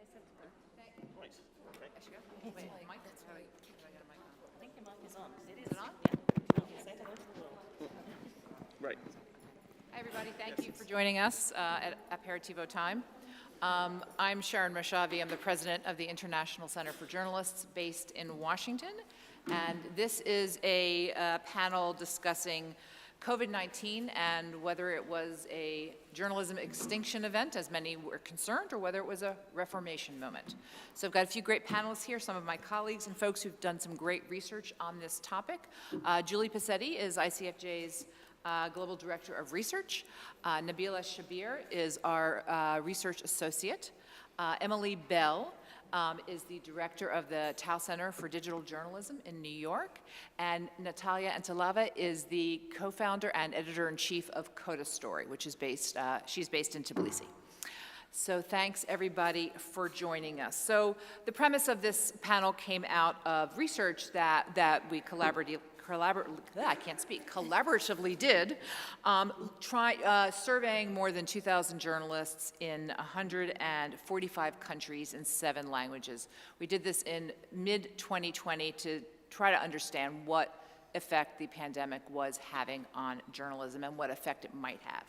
Right. Okay. I should go? Wait, mic? That's right. I got a mic on. I think your mic is on. It Is it on? Yeah. Say hello to the world. Right. Hi, everybody. Thank you for joining us at Aperitivo Time. I'm Sharon Mashavi. I'm the president of the International Center for Journalists based in Washington. And this is a panel discussing COVID-19 and whether it was a journalism extinction event, as many were concerned, or whether it was a reformation moment. So I've got a few great panelists here, some of my colleagues and folks who've done some great research on this topic. Julie Posetti is ICFJ's Global Director of Research. Nabila Shabir is our Research Associate. Emily Bell is the director of the Tao Center for Digital Journalism in New York. And Natalia Antalava is the co-founder and editor-in-chief of Coda Story, which is she's based in Tbilisi. So thanks everybody for joining us. So the premise of this panel came out of research that we collaboratively did, surveying more than 2,000 journalists in 145 countries in 7 languages. We did this in mid-2020 to try to understand what effect the pandemic was having on journalism and what effect it might have.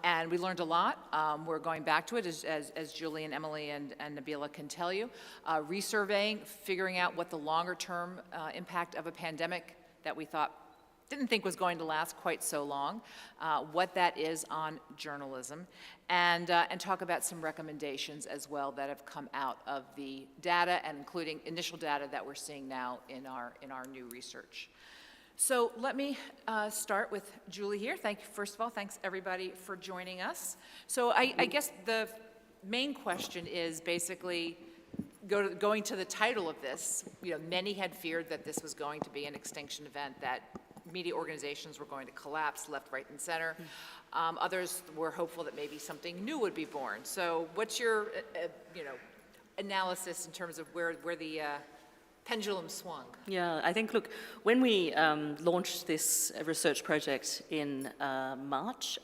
And we learned a lot. We're going back to it, as Julie and Emily and Nabila can tell you. Resurveying, figuring out what the longer-term impact of a pandemic that we didn't think was going to last quite so long, what that is on journalism, and talk about some recommendations as well that have come out of the data, and including initial data that we're seeing now in our new research. So let me start with Julie here. First of all, thanks everybody for joining us. So I guess the main question is basically going to the title of this. You know, many had feared that this was going to be an extinction event, that media organizations were going to collapse left, right, and center. Others were hopeful that maybe something new would be born. So what's your analysis in terms of where the pendulum swung? Yeah, I think, look, when we launched this research project in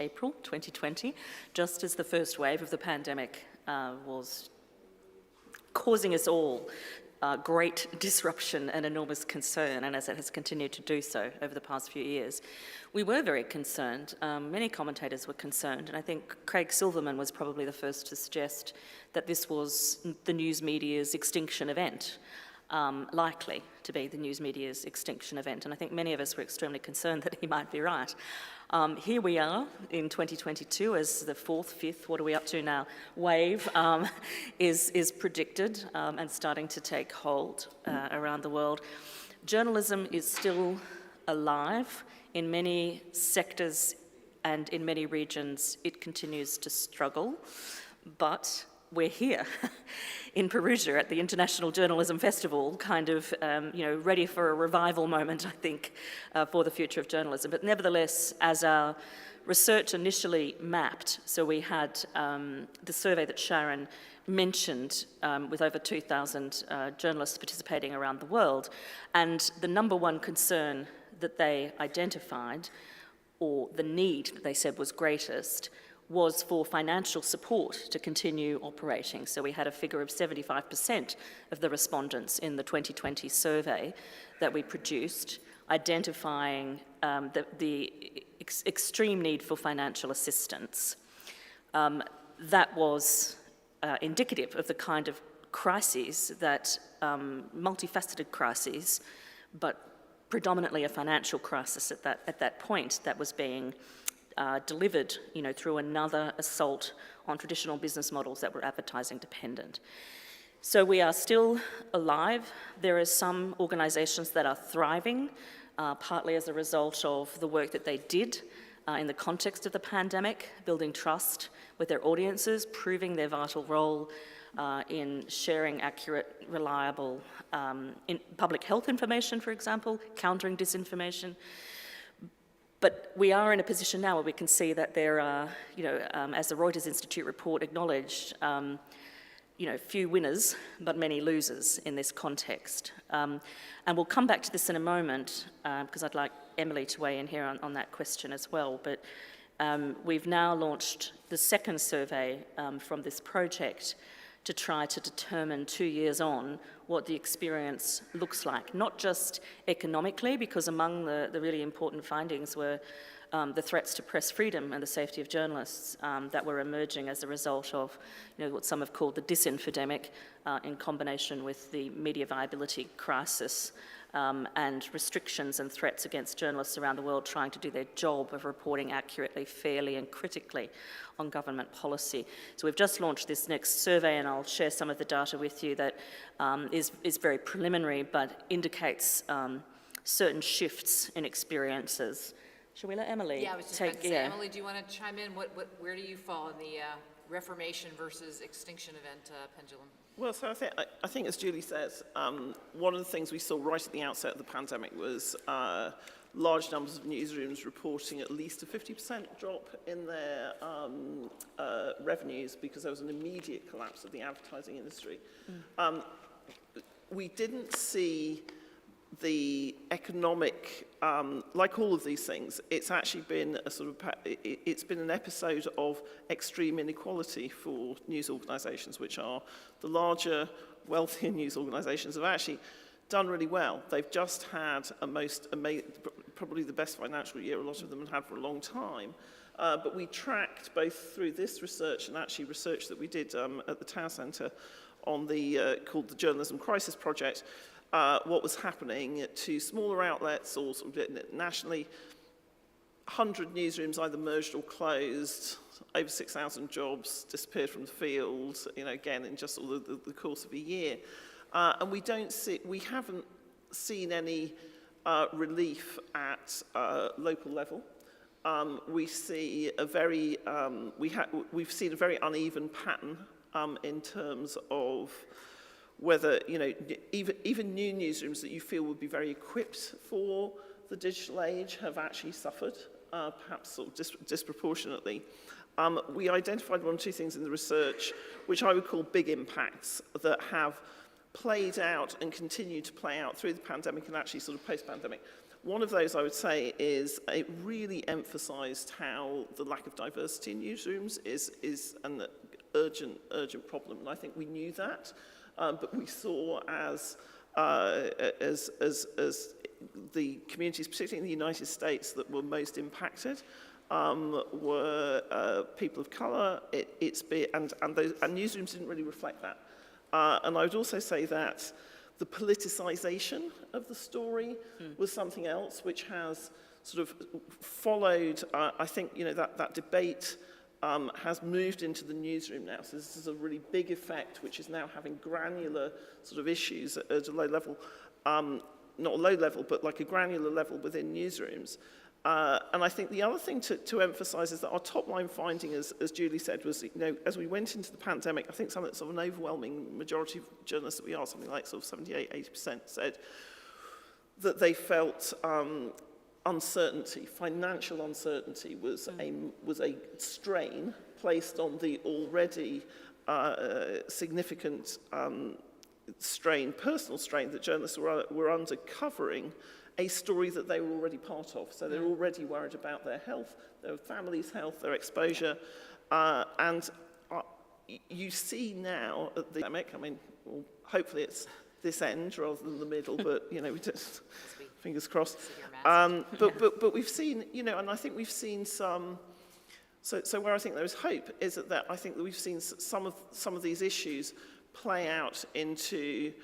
April 2020, just as the first wave of the pandemic was causing us all great disruption and enormous concern, and as it has continued to do so over the past few years, we were very concerned. Many commentators were concerned, and I think Craig Silverman was probably the first to suggest that this was the news media's extinction event. Likely to be the news media's extinction event, and I think many of us were extremely concerned that he might be right. Here we are in 2022 as the 4th, 5th, what are we up to now, wave is predicted and starting to take hold around the world. Journalism is still alive in many sectors and in many regions. It continues to struggle, but we're here in Perugia at the International Journalism Festival, kind of, ready for a revival moment, I think, for the future of journalism. But nevertheless, as our research initially mapped, so we had the survey that Sharon mentioned with over 2,000 journalists participating around the world, and the number one concern that they identified, or the need that they said was greatest, was for financial support to continue operating. So we had a figure of 75% of the respondents in the 2020 survey that we produced, identifying the extreme need for financial assistance. That was indicative of the kind of crises that, multifaceted crises, but predominantly a financial crisis at that point that was being delivered, through another assault on traditional business models that were advertising dependent. So we are still alive. There are some organizations that are thriving, partly as a result of the work that they did in the context of the pandemic, building trust with their audiences, proving their vital role in sharing accurate, reliable in public health information, for example, countering disinformation. But we are in a position now where we can see that there are, as the Reuters Institute report acknowledged, few winners, but many losers in this context. And we'll come back to this in a moment, because I'd like Emily to weigh in here on that question as well. But we've now launched the second survey from this project to try to determine 2 years on what the experience looks like, not just economically, because among the really important findings were the threats to press freedom and the safety of journalists that were emerging as a result of, what some have called the disinfodemic, in combination with the media viability crisis and restrictions and threats against journalists around the world trying to do their job of reporting accurately, fairly, and critically on government policy. So we've just launched this next survey, and I'll share some of the data with you that is very preliminary, but indicates certain shifts in experiences. Shall we let Emily Yeah, I was just about to say, Emily, do you want to chime in? Where do you fall in the reformation versus extinction event pendulum? Well, so I think as Julie says, one of the things we saw right at the outset of the pandemic was large numbers of newsrooms reporting at least a 50% drop in their revenues because there was an immediate collapse of the advertising industry. We didn't see the economic, like all of these things, it's actually been a sort of, it's been an episode of extreme inequality for news organisations, which are the larger, wealthier news organisations have actually done really well. They've just had probably the best financial year a lot of them have had for a long time. But we tracked both through this research and actually research that we did at the Tower Centre on the, called the Journalism Crisis Project, what was happening to smaller outlets or sort of nationally. 100 newsrooms either merged or closed, over 6,000 jobs disappeared from the field, again, in just sort of the course of a year. And we haven't seen any relief at local level. We see a very, we've seen a very uneven pattern in terms of whether, even new newsrooms that you feel would be very equipped for the digital age have actually suffered, perhaps sort of disproportionately. We identified one or two things in the research, which I would call big impacts that have played out and continue to play out through the pandemic and actually sort of post-pandemic. One of those, I would say, is it really emphasised how the lack of diversity in newsrooms is an urgent problem, and I think we knew that. But we saw as the communities, particularly in the United States, that were most impacted were people of colour. And newsrooms didn't really reflect that. And I would also say that the politicisation of the story was something else which has sort of followed. I think that debate has moved into the newsroom now. So this is a really big effect, which is now having granular sort of issues at a low level, not a low level, but like a granular level within newsrooms. And I think the other thing to emphasize is that our top line finding, as Julie said, was, as we went into the pandemic, I think sort of an overwhelming majority of journalists that we asked, something like sort of 78-80% said that they felt uncertainty, financial uncertainty was a strain placed on the already significant strain, personal strain that journalists were under covering a story that they were already part of. So they're already worried about their health, their family's health, their exposure. And you see now at the pandemic, well, hopefully it's this end rather than the middle, but, we just, fingers crossed. But we've seen, and I think we've seen some, so where I think there is hope is that I think that we've seen some of these issues play out into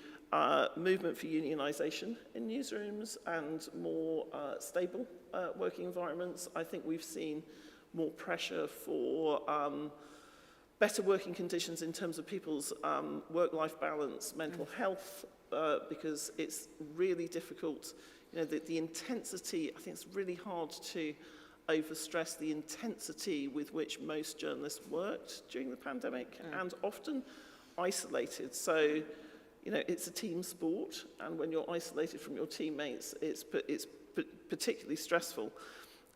movement for unionisation in newsrooms and more stable working environments. I think we've seen more pressure for better working conditions in terms of people's work-life balance, mental health, because it's really difficult. The intensity, I think it's really hard to overstress the intensity with which most journalists worked during the pandemic and often isolated. So, it's a team sport, and when you're isolated from your teammates, it's particularly stressful.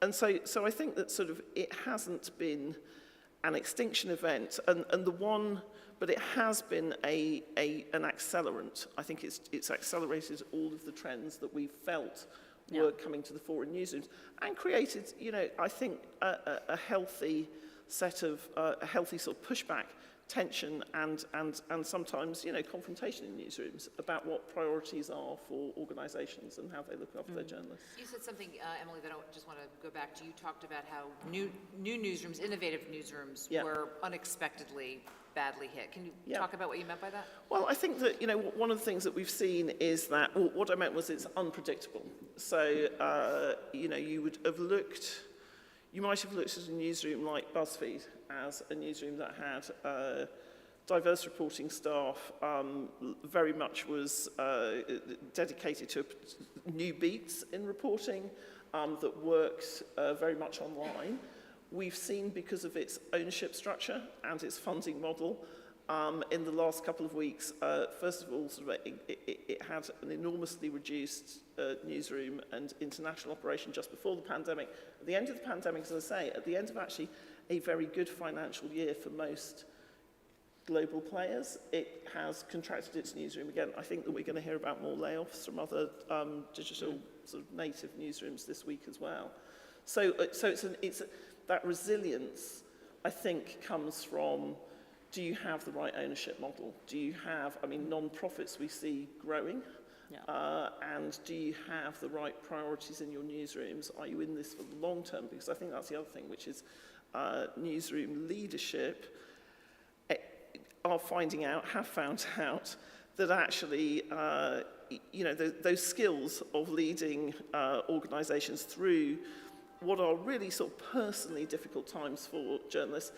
And so I think that sort of it hasn't been an extinction event, but it has been an accelerant. I think it's accelerated all of the trends that we felt were coming to the fore in newsrooms and created, I think, a healthy set of, a healthy sort of pushback tension and sometimes, confrontation in newsrooms about what priorities are for organisations and how they look after their journalists. You said something, Emily, that I just want to go back to. You talked about how new newsrooms, innovative newsrooms, were unexpectedly badly hit. Can you talk about what you meant by that? Well, I think that, one of the things that we've seen is that, what I meant was it's unpredictable. So, you might have looked at a newsroom like BuzzFeed as a newsroom that had diverse reporting staff, very much was dedicated to new beats in reporting, that worked very much online. We've seen, because of its ownership structure and its funding model, in the last couple of weeks, first of all, it had an enormously reduced newsroom and international operation just before the pandemic. At the end of the pandemic, as I say, at the end of actually a very good financial year for most global players, it has contracted its newsroom again. I think that we're going to hear about more layoffs from other digital sort of native newsrooms this week as well. So that resilience, I think, comes from, do you have the right ownership model? Do you have, non-profits we see growing, and do you have the right priorities in your newsrooms? Are you in this for the long term? Because I think that's the other thing, which is newsroom leadership have found out that actually, those skills of leading organisations through what are really sort of personally difficult times for journalists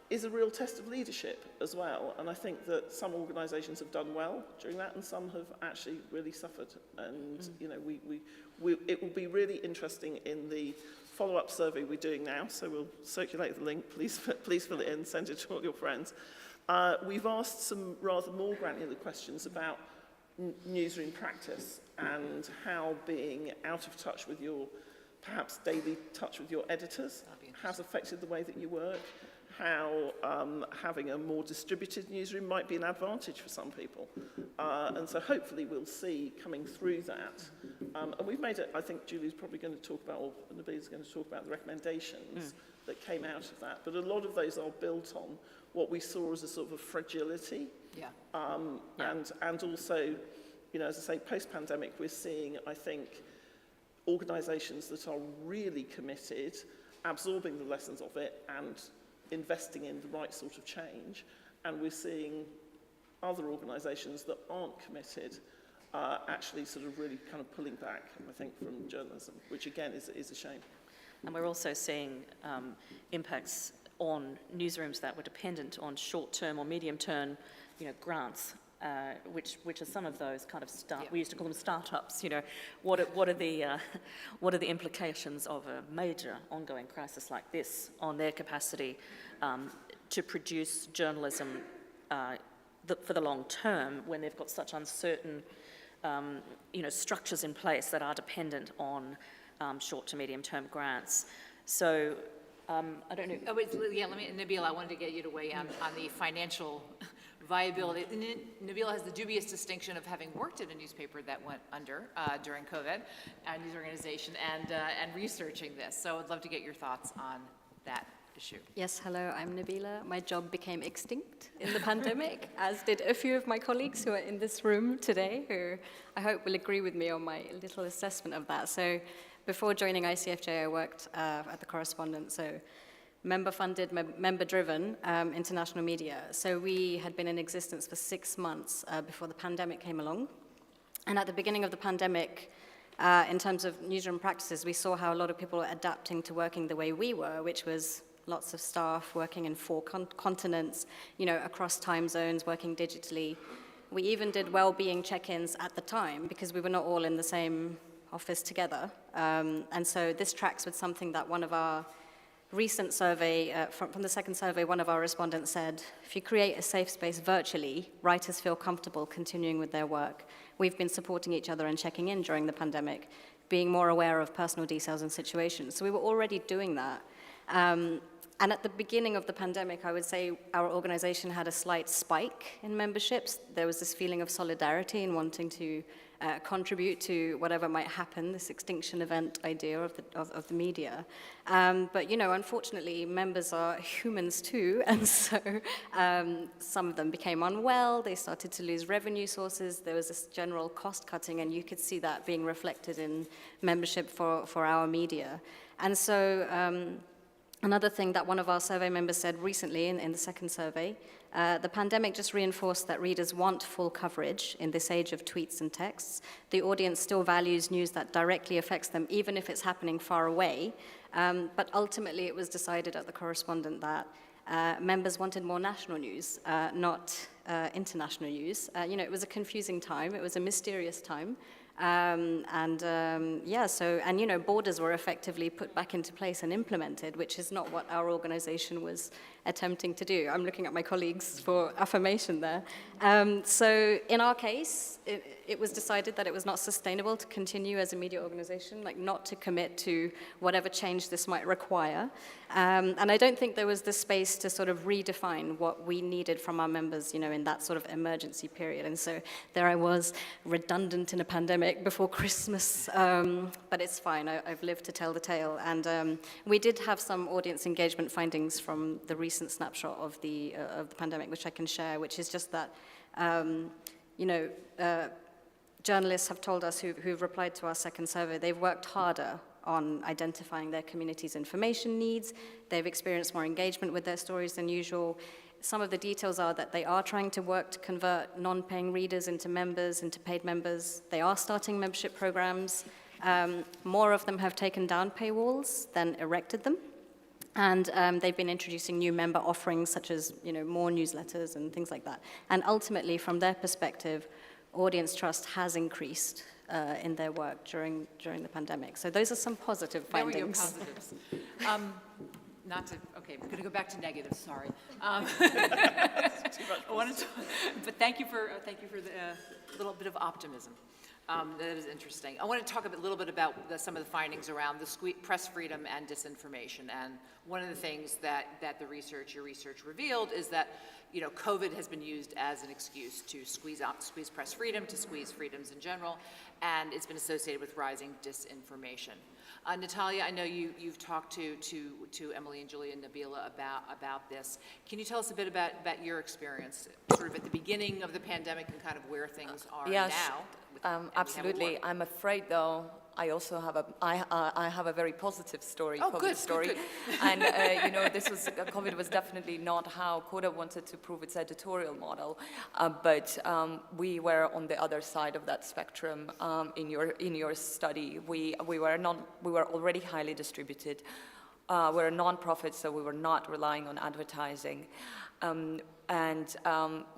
is a real test of leadership as well. And I think that some organisations have done well during that, and some have actually really suffered. And it will be really interesting in the follow-up survey we're doing now. So we'll circulate the link. Please fill it in. Send it to all your friends. We've asked some rather more granular questions about newsroom practice and how being out of touch with your, perhaps daily touch with your editors has affected the way that you work, how having a more distributed newsroom might be an advantage for some people. And so hopefully we'll see coming through that. And we've made it, I think Julie's probably going to talk about, or Nabila's going to talk about the recommendations that came out of that. But a lot of those are built on what we saw as a sort of a fragility. And also, as I say, post-pandemic, we're seeing, I think, organisations that are really committed, absorbing the lessons of it and investing in the right sort of change. And we're seeing other organisations that aren't committed actually sort of really kind of pulling back, I think, from journalism, which again is a shame. And we're also seeing impacts on newsrooms that were dependent on short-term or medium-term, grants, which are some of those kind of we used to call them startups. What are the implications of a major ongoing crisis like this on their capacity to produce journalism for the long term when they've got such uncertain, structures in place that are dependent on short to medium-term grants. So I don't know. Oh, wait, Nabila, I wanted to get you to weigh in on the financial viability. Nabila has the dubious distinction of having worked at a newspaper that went under during COVID, a news organization, and researching this. So I'd love to get your thoughts on that issue. Yes, hello, I'm Nabila. My job became extinct in the pandemic, as did a few of my colleagues who are in this room today, who I hope will agree with me on my little assessment of that. So before joining ICFJ, I worked at The Correspondent, so member-funded, member-driven international media. So we had been in existence for 6 months before the pandemic came along. And at the beginning of the pandemic, in terms of newsroom practices, we saw how a lot of people were adapting to working the way we were, which was lots of staff working in 4 continents, across time zones, working digitally. We even did well-being check-ins at the time because we were not all in the same office together. And so this tracks with something that one of our recent survey, from the second survey, one of our respondents said, if you create a safe space virtually, writers feel comfortable continuing with their work. We've been supporting each other and checking in during the pandemic, being more aware of personal details and situations. So we were already doing that. And at the beginning of the pandemic, I would say our organization had a slight spike in memberships. There was this feeling of solidarity and wanting to contribute to whatever might happen, this extinction event idea of the media. But, you know, unfortunately, members are humans too, and so some of them became unwell, they started to lose revenue sources, there was this general cost cutting, and you could see that being reflected in membership for our media. And so another thing that one of our survey members said recently in the second survey, the pandemic just reinforced that readers want full coverage in this age of tweets and texts. The audience still values news that directly affects them, even if it's happening far away. But ultimately, it was decided at the correspondent that members wanted more national news, not international news. You know, it was a confusing time. It was a mysterious time. Yeah, so, and you know, borders were effectively put back into place and implemented, which is not what our organization was attempting to do. I'm looking at my colleagues for affirmation there. So in our case, it was decided that it was not sustainable to continue as a media organization, like not to commit to whatever change this might require. And I don't think there was the space to sort of redefine what we needed from our members, you know, in that sort of emergency period. And so there I was, redundant in a pandemic before Christmas, but it's fine, I've lived to tell the tale. And we did have some audience engagement findings from the recent snapshot of the pandemic, which I can share, which is just that, you know, journalists have told us who've replied to our second survey, they've worked harder on identifying their community's information needs. They've experienced more engagement with their stories than usual. Some of the details are that they are trying to work to convert non-paying readers into members, into paid members. They are starting membership programs. More of them have taken down paywalls than erected them. And they've been introducing new member offerings, such as, you know, more newsletters and things like that. And ultimately, from their perspective, audience trust has increased in their work during the pandemic. So those are some positive findings. There we go, positives. Okay, we're going to go back to negatives, sorry. But thank you for the little bit of optimism. That is interesting. I want to talk a little bit about some of the findings around the press freedom and disinformation. And one of the things that your research revealed is that, you know, COVID has been used as an excuse to squeeze press freedom, to squeeze freedoms in general, and it's been associated with rising disinformation. Natalia, I know you've talked to Emily and Julie and Nabila about this. Can you tell us a bit about your experience, sort of at the beginning of the pandemic and kind of where things are now? Absolutely. I'm afraid, though, I also have I have a very positive story, COVID story. Good. And, you know, COVID was definitely not how Coda wanted to prove its editorial model, but we were on the other side of that spectrum in your study. We were already highly distributed. We're a nonprofit, so we were not relying on advertising. And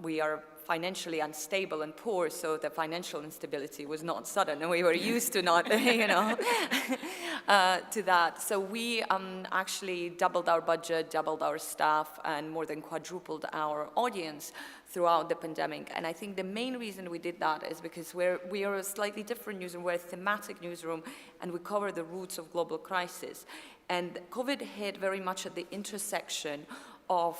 we are financially unstable and poor, so the financial instability was not sudden, and we were used to not, you know, to that. So we actually doubled our budget, doubled our staff, and more than quadrupled our audience throughout the pandemic. And I think the main reason we did that is because we are a slightly different newsroom. We're a thematic newsroom, and we cover the roots of global crisis. And COVID hit very much at the intersection of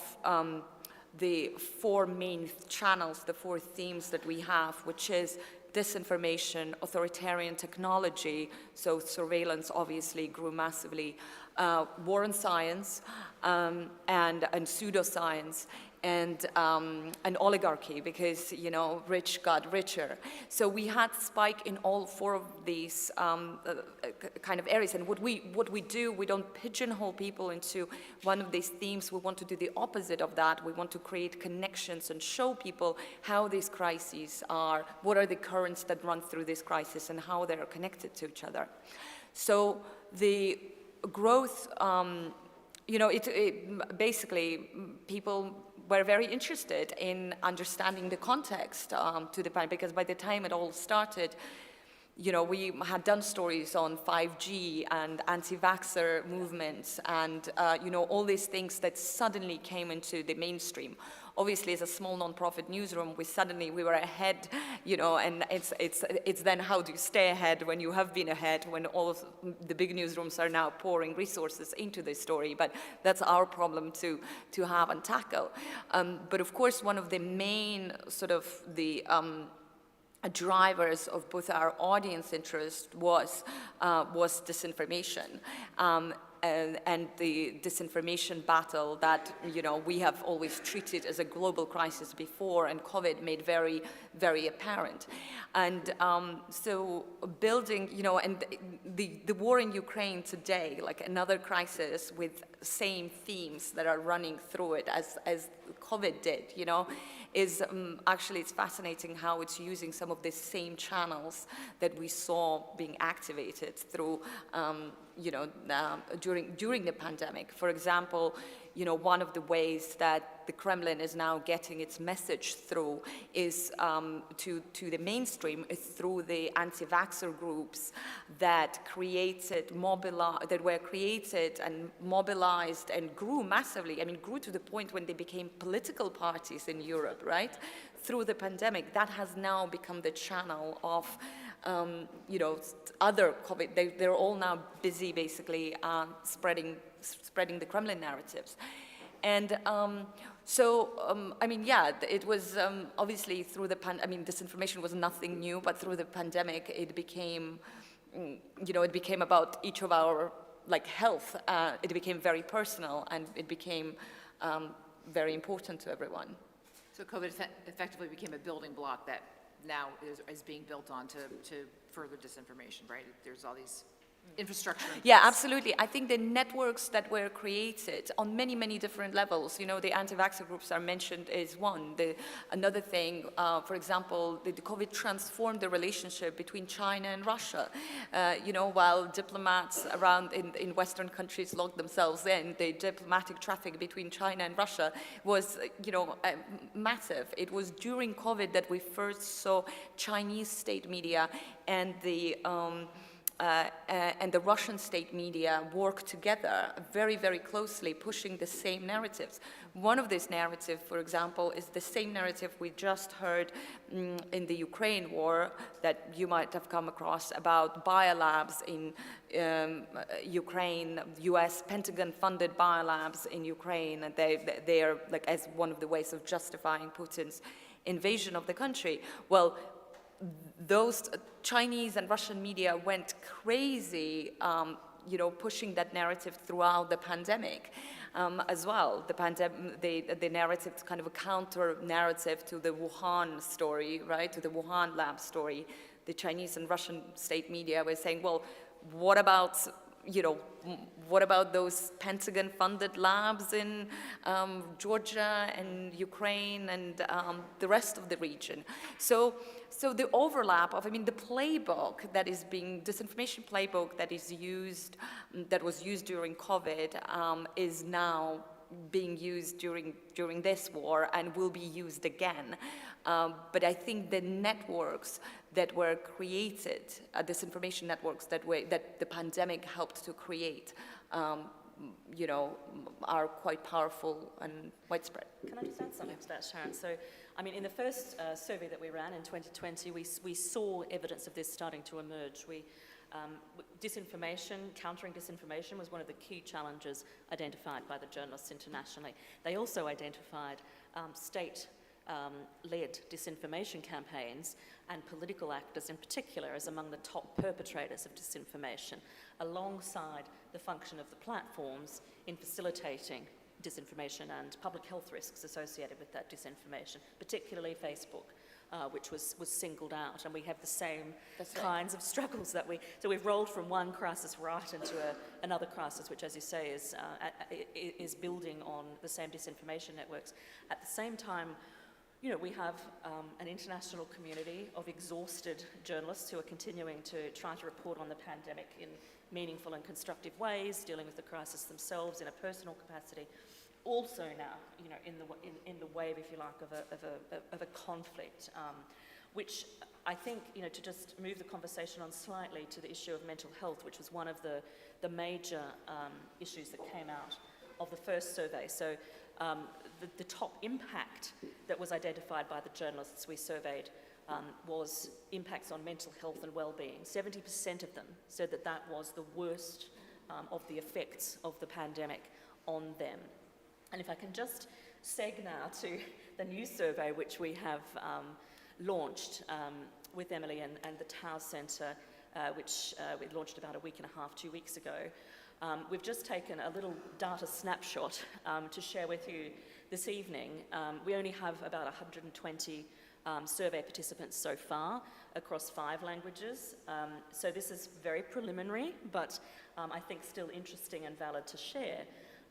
the four main channels, the four themes that we have, which is disinformation, authoritarian technology, so surveillance obviously grew massively, war on science, and pseudoscience, and oligarchy, because, you know, rich got richer. So we had spike in all four of these kind of areas. And what we do, we don't pigeonhole people into one of these themes. We want to do the opposite of that. We want to create connections and show people how these crises are, what are the currents that run through this crisis, and how they are connected to each other. So the growth, you know, it basically people were very interested in understanding the context to the pandemic, because by the time it all started, you know, we had done stories on 5G and anti-vaxxer movements and, you know, all these things that suddenly came into the mainstream. Obviously, as a small nonprofit newsroom, we were ahead, you know, and it's then how do you stay ahead when you have been ahead, when all of the big newsrooms are now pouring resources into this story. But that's our problem to have and tackle. But of course, one of the main sort of the drivers of both our audience interest was disinformation. And the disinformation battle that, you know, we have always treated as a global crisis before, and COVID made very, very apparent. And so building, you know, and the war in Ukraine today, like another crisis with same themes that are running through it as COVID did, you know, is actually, it's fascinating how it's using some of the same channels that we saw being activated through, you know, during the pandemic. For example, you know, one of the ways that the Kremlin is now getting its message through is to the mainstream is through the anti-vaxxer groups that were created and mobilized and grew massively. I mean, grew to the point when they became political parties in Europe, right? Through the pandemic, that has now become the channel of you know, other COVID. They're all now busy, basically, spreading the Kremlin narratives. And I mean, yeah, it was obviously through the I mean, disinformation was nothing new, but through the pandemic, it became, you know, it became about each of our, like, health. It became very personal, and it became very important to everyone. So COVID effectively became a building block that now is being built on to further disinformation, right? There's all these infrastructure. Yeah, absolutely. I think the networks that were created on many, many different levels, you know, the anti-vaxxer groups are mentioned is one. Another thing, for example, the COVID transformed the relationship between China and Russia. You know, while diplomats around in Western countries locked themselves in, the diplomatic traffic between China and Russia was, you know, massive. It was during COVID that we first saw Chinese state media and the Russian state media work together very, very closely, pushing the same narratives. One of these narratives, for example, is the same narrative we just heard in the Ukraine war that you might have come across about biolabs in Ukraine, US Pentagon-funded biolabs in Ukraine, and they are, like, as one of the ways of justifying Putin's invasion of the country. Well, those Chinese and Russian media went crazy, you know, pushing that narrative throughout the pandemic as well. The narrative, kind of a counter narrative to the Wuhan story, right, to the Wuhan lab story. The Chinese and Russian state media were saying, well, what about, you know, what about those Pentagon-funded labs in Georgia and Ukraine and the rest of the region? So the overlap of, I mean, the playbook that is being, disinformation playbook that is used, that was used during COVID, is now being used during this war and will be used again. But I think the networks that were created, disinformation networks that the pandemic helped to create, you know, are quite powerful and widespread. Can I just add something to that, Sharon? So, I mean, in the first survey that we ran in 2020, we saw evidence of this starting to emerge. Disinformation, countering disinformation was one of the key challenges identified by the journalists internationally. They also identified state-led disinformation campaigns and political actors in particular as among the top perpetrators of disinformation, alongside the function of the platforms in facilitating disinformation and public health risks associated with that disinformation, particularly Facebook, which was singled out. And we have the same kinds of struggles that so we've rolled from one crisis right into another crisis, which, as you say, is building on the same disinformation networks. At the same time, you know, we have an international community of exhausted journalists who are continuing to try to report on the pandemic in meaningful and constructive ways, dealing with the crisis themselves in a personal capacity. Also now, you know, in the wave, if you like, of a conflict, which I think, you know, to just move the conversation on slightly to the issue of mental health, which was one of the major issues that came out of the first survey. So the top impact that was identified by the journalists we surveyed was impacts on mental health and well-being. 70% of them said that was the worst of the effects of the pandemic on them. And if I can just seg now to the new survey which we have launched with Emily and the Tau Centre, which we launched about a week and a half, 2 weeks ago. We've just taken a little data snapshot to share with you this evening. We only have about 120 survey participants so far across 5 languages. So this is very preliminary, but I think still interesting and valid to share.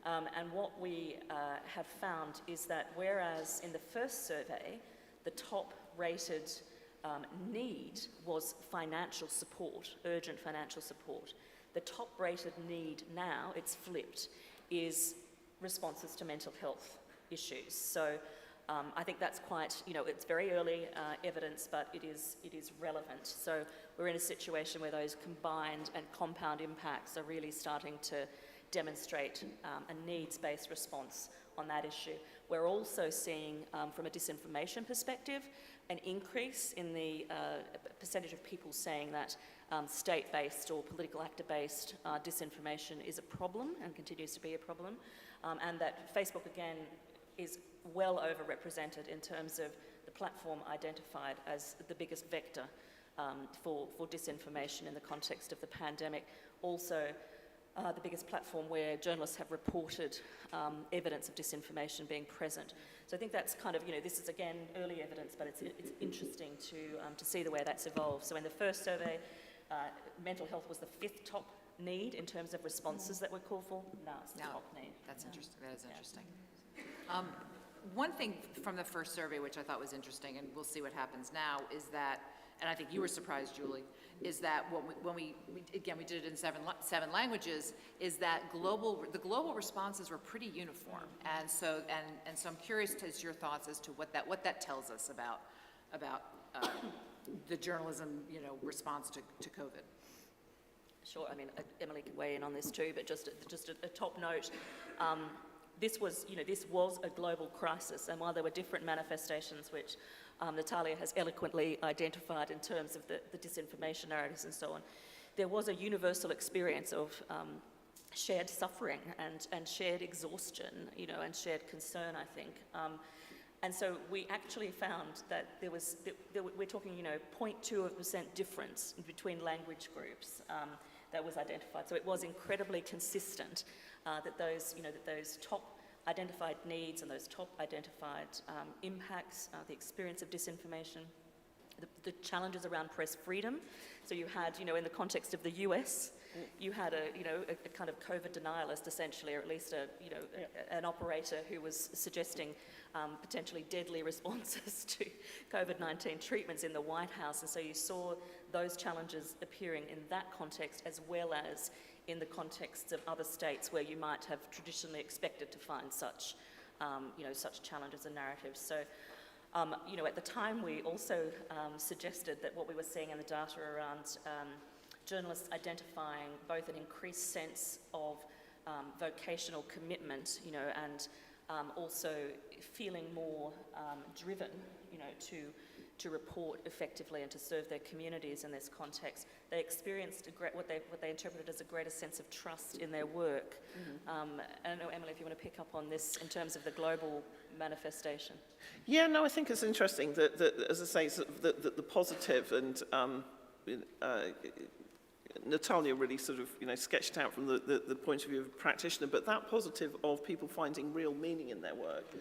And what we have found is that whereas in the first survey, the top rated need was financial support, urgent financial support, the top rated need now, it's flipped, is responses to mental health issues. So I think that's quite, it's very early evidence, but it is relevant. So we're in a situation where those combined and compound impacts are really starting to demonstrate a needs-based response on that issue. We're also seeing, from a disinformation perspective, an increase in the percentage of people saying that state-based or political actor-based disinformation is a problem and continues to be a problem, and that Facebook, again, is well overrepresented in terms of the platform identified as the biggest vector for disinformation in the context of the pandemic. Also, the biggest platform where journalists have reported evidence of disinformation being present. So I think that's kind of, this is again early evidence, but it's interesting to see the way that's evolved. So in the first survey, mental health was the 5th top need in terms of responses that were called for. Now it's the top need. That's interesting. That is interesting. One thing from the first survey, which I thought was interesting, and we'll see what happens now, is that, and I think you were surprised, Julie, is that when we did it in seven languages, is that the global responses were pretty uniform, and so I'm curious as to your thoughts as to what that tells us about the journalism response to COVID. Sure. I mean, Emily can weigh in on this too, but just a top note. This was a global crisis, and while there were different manifestations, which Natalia has eloquently identified in terms of the disinformation narratives and so on, there was a universal experience of shared suffering and shared exhaustion, and shared concern, I think. And so we actually found that we're talking, 0.2% difference between language groups that was identified. So it was incredibly consistent that those top identified needs and those top identified impacts, the experience of disinformation, the challenges around press freedom. So you had, in the context of the US, you had a kind of COVID denialist, essentially, or at least an operator who was suggesting potentially deadly responses to COVID-19 treatments in the White House. And so you saw those challenges appearing in that context, as well as in the context of other states where you might have traditionally expected to find such, such challenges and narratives. So, at the time we also suggested that what we were seeing in the data around journalists identifying both an increased sense of vocational commitment, and also feeling more driven, to report effectively and to serve their communities in this context. They experienced what they interpreted as a greater sense of trust in their work. I don't know, Emily, if you want to pick up on this in terms of the global manifestation. Yeah, no, I think it's interesting that as I say, sort of the positive, and Natalia really sort of sketched out from the point of view of a practitioner, but that positive of people finding real meaning in their work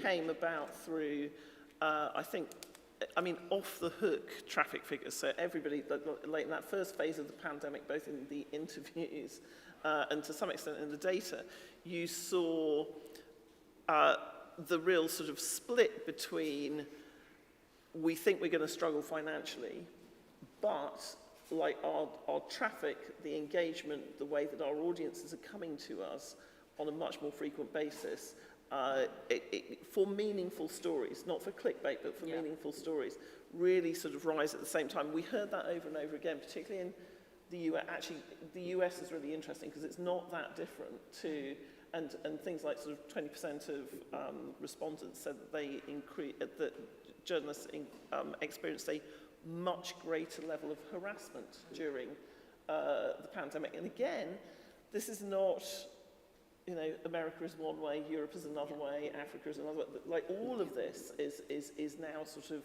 came about through, off the hook traffic figures. So everybody, like in that first phase of the pandemic, both in the interviews and to some extent in the data, you saw the real sort of split between we think we're going to struggle financially, but like our traffic, the engagement, the way that our audiences are coming to us on a much more frequent basis, for meaningful stories, not for clickbait, but for meaningful stories, really sort of rise at the same time. We heard that over and over again, particularly in the US. Actually, the US is really interesting because it's not that different to, and things like sort of 20% of respondents said that they that journalists experienced a much greater level of harassment during the pandemic. And again, this is not, America is one way, Europe is another way, Africa is another way. Like all of this is now sort of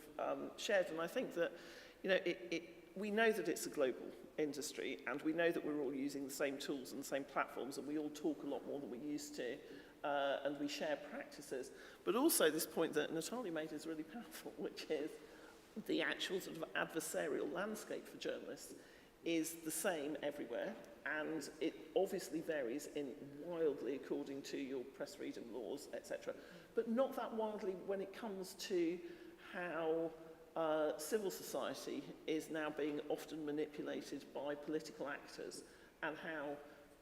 shared. And I think that, we know that it's a global industry, and we know that we're all using the same tools and the same platforms, and we all talk a lot more than we used to, and we share practices. But also this point that Natalia made is really powerful, which is the actual sort of adversarial landscape for journalists is the same everywhere, and it obviously varies wildly according to your press freedom laws, etc. But not that wildly when it comes to how civil society is now being often manipulated by political actors, and how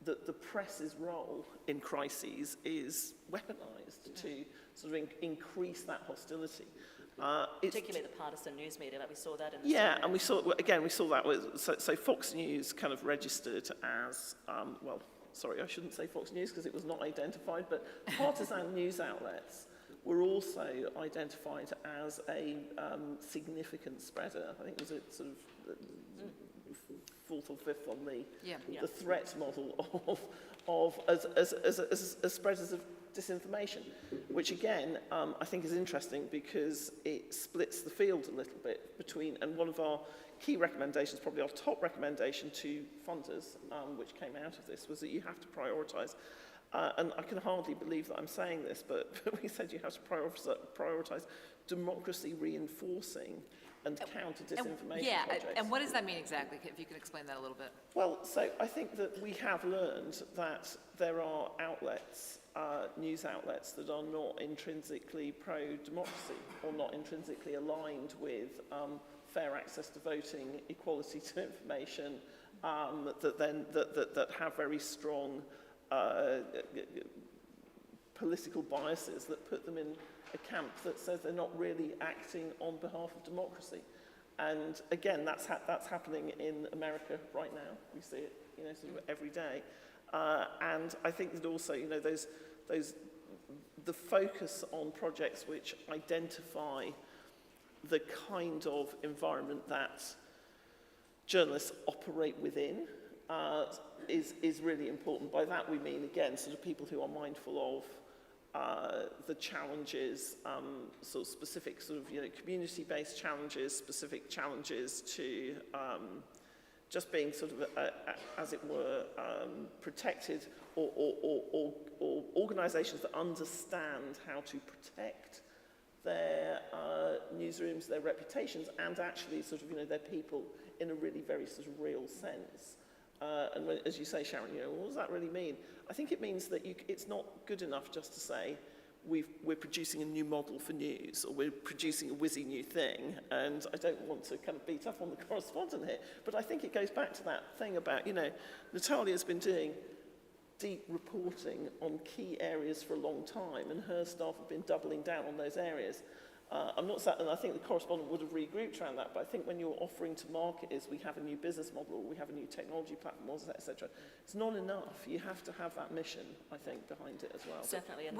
the press's role in crises is weaponized to sort of increase that hostility. Particularly the partisan news media, like we saw that in the yeah, and we saw that with, so Fox News kind of registered as, well, sorry, I shouldn't say Fox News because it was not identified, but partisan news outlets were also identified as a significant spreader. I think it was a sort of fourth or fifth on the threat model as spreaders of disinformation, which again I think is interesting because it splits the field a little bit between, and one of our key recommendations, probably our top recommendation to funders, which came out of this, was that you have to prioritise. And I can hardly believe that I'm saying this, but we said you have to prioritise democracy reinforcing and counter disinformation projects. And what does that mean exactly? If you could explain that a little bit. Well, so I think that we have learned that there are outlets, news outlets, that are not intrinsically pro-democracy or not intrinsically aligned with fair access to voting, equality to information, that have very strong political biases that put them in a camp that says they're not really acting on behalf of democracy. And again, that's happening in America right now. We see it, sort of every day. And I think that also, the focus on projects which identify the kind of environment that journalists operate within is really important. By that we mean, again, sort of people who are mindful of the challenges, sort of specific sort of, community-based challenges, specific challenges to just being sort of, as it were, protected, or organisations that understand how to protect their newsrooms, their reputations, and actually sort of, their people in a really very sort of real sense. And when, as you say, Sharon, what does that really mean? I think it means that it's not good enough just to say we're producing a new model for news, or we're producing a whizzy new thing. And I don't want to kind of beat up on the correspondent here, but I think it goes back to that thing about, Natalia's been doing deep reporting on key areas for a long time, and her staff have been doubling down on those areas. I'm not saying, and I think the correspondent would have regrouped around that, but I think when you're offering to market is we have a new business model, or we have a new technology platform, etc. It's not enough. You have to have that mission, I think, behind it as well. Definitely. And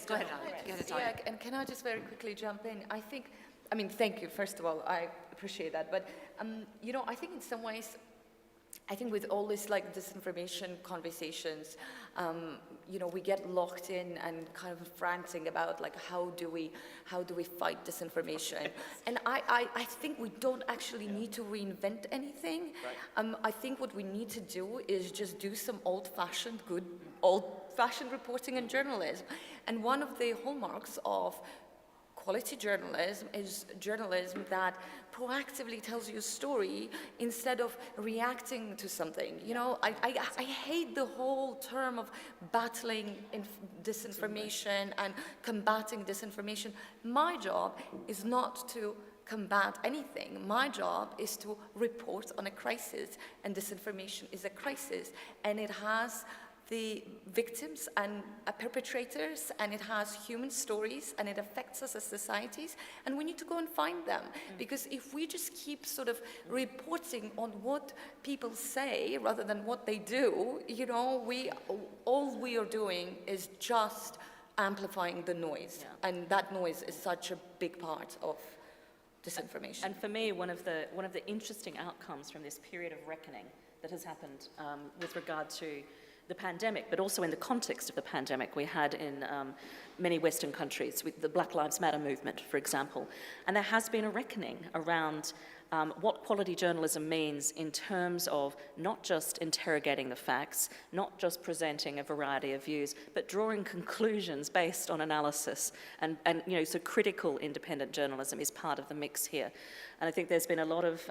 Go ahead, yeah, and can I just very quickly jump in? I mean, thank you, first of all, I appreciate that. But, I think in some ways, with all this like disinformation conversations, we get locked in and kind of ranting about like how do we fight disinformation, and I think we don't actually need to reinvent anything. Right. I think what we need to do is just do some old-fashioned reporting and journalism, and one of the hallmarks of quality journalism is journalism that proactively tells you a story instead of reacting to something. I hate the whole term of battling disinformation and combating disinformation. My job is not to combat anything. My job is to report on a crisis, and disinformation is a crisis, and it has the victims and perpetrators, and it has human stories, and it affects us as societies, and we need to go and find them. Because if we just keep sort of reporting on what people say rather than what they do, all we are doing is just amplifying the noise, and that noise is such a big part of disinformation. And for me, one of the interesting outcomes from this period of reckoning that has happened with regard to the pandemic, but also in the context of the pandemic we had in many Western countries, with the Black Lives Matter movement, for example. And there has been a reckoning around what quality journalism means in terms of not just interrogating the facts, not just presenting a variety of views, but drawing conclusions based on analysis. And so critical independent journalism is part of the mix here. And I think there's been a lot of